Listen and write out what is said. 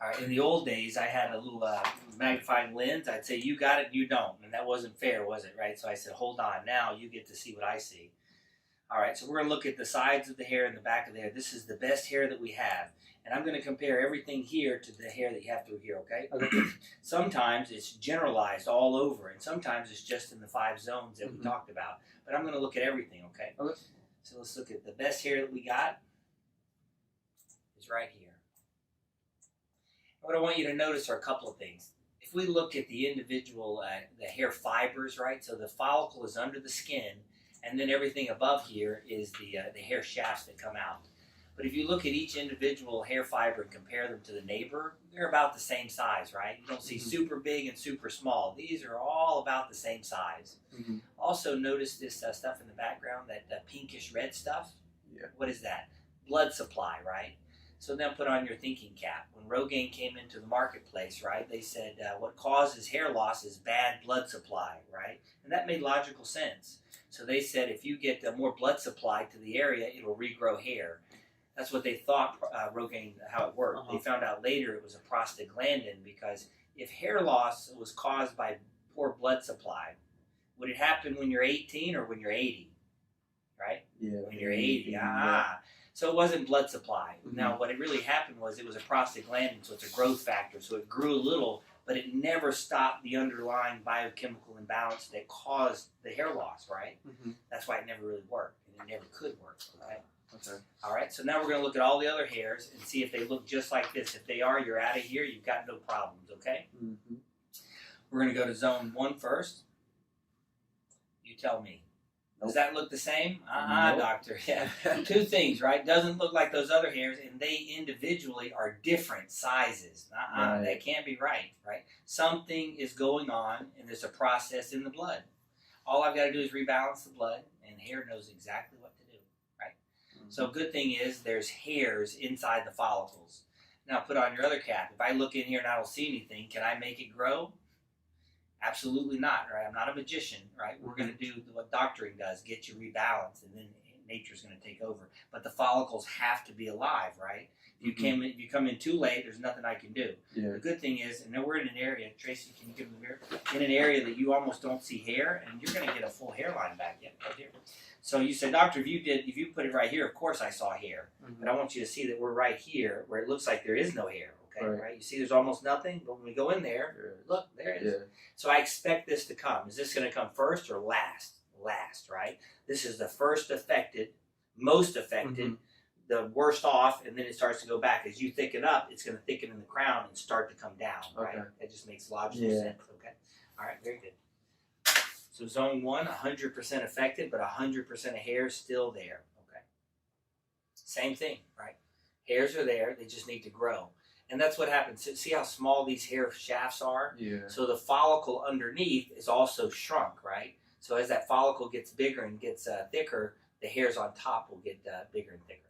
All right, in the old days, I had a little magnifying lens. I'd say, you got it, you don't. And that wasn't fair, was it, right? So I said, hold on. Now you get to see what I see. All right, so we're going to look at the sides of the hair and the back of the hair. This is the best hair that we have. And I'm going to compare everything here to the hair that you have through here, okay? Sometimes it's generalized all over, and sometimes it's just in the 5 zones that we talked about. But I'm going to look at everything, okay? So let's look at the best hair that we got is right here. What I want you to notice are a couple of things. If we look at the individual, the hair fibers, right? So the follicle is under the skin, and then everything above here is the hair shafts that come out. But if you look at each individual hair fiber and compare them to the neighbor, they're about the same size, right? You don't see super big and super small. These are all about the same size. Also, notice this stuff in the background, that pinkish red stuff. Yeah. What is that? Blood supply, right? So then put on your thinking cap. When Rogaine came into the marketplace, right, they said what causes hair loss is bad blood supply, right? And that made logical sense. So they said if you get more blood supply to the area, it'll regrow hair. That's what they thought Rogaine, how it worked. They found out later it was a prostaglandin, because if hair loss was caused by poor blood supply, would it happen when you're 18 or when you're 80? Right? Yeah. When you're 80. So it wasn't blood supply. Now, what it really happened was it was a prostaglandin, so it's a growth factor. So it grew a little, but it never stopped the underlying biochemical imbalance that caused the hair loss, right? That's why it never really worked, and it never could work, right? Okay. All right, so now we're going to look at all the other hairs and see if they look just like this. If they are, you're out of here. You've got no problems, okay? We're going to go to zone 1 first. You tell me. Does that look the same? Nope. Doctor. Yeah. 2 things, right? Doesn't look like those other hairs, and they individually are different sizes. Right. That can't be right? Something is going on, and there's a process in the blood. All I've got to do is rebalance the blood, and hair knows exactly what to do, right? So good thing is there's hairs inside the follicles. Now put on your other cap. If I look in here and I don't see anything, can I make it grow? Absolutely not, right? I'm not a magician, right? We're going to do what doctoring does, get you rebalanced, and then nature's going to take over. But the follicles have to be alive, right? If you come in too late, there's nothing I can do. Yeah. The good thing is, and now we're in an area, Tracy, can you give them the mirror? In an area that you almost don't see hair, and you're going to get a full hairline back right here. So you said, doctor, if you put it right here, of course I saw hair. But I want you to see that we're right here where it looks like there is no hair. Okay, right? You see there's almost nothing, but when we go in there, look, there it is. Yeah. So I expect this to come. Is this going to come first or last? Last, right? This is the first affected, most affected, the worst off, and then it starts to go back. As you thicken up, it's going to thicken in the crown and start to come down, right? That just makes logical sense, okay? All right, very good. So zone 1, 100% affected, but 100% of hair still there, okay? Same thing, right? Hairs are there, they just need to grow. And that's what happens. See how small these hair shafts are? Yeah. So the follicle underneath is also shrunk, right? So as that follicle gets bigger and gets thicker, the hairs on top will get bigger and thicker.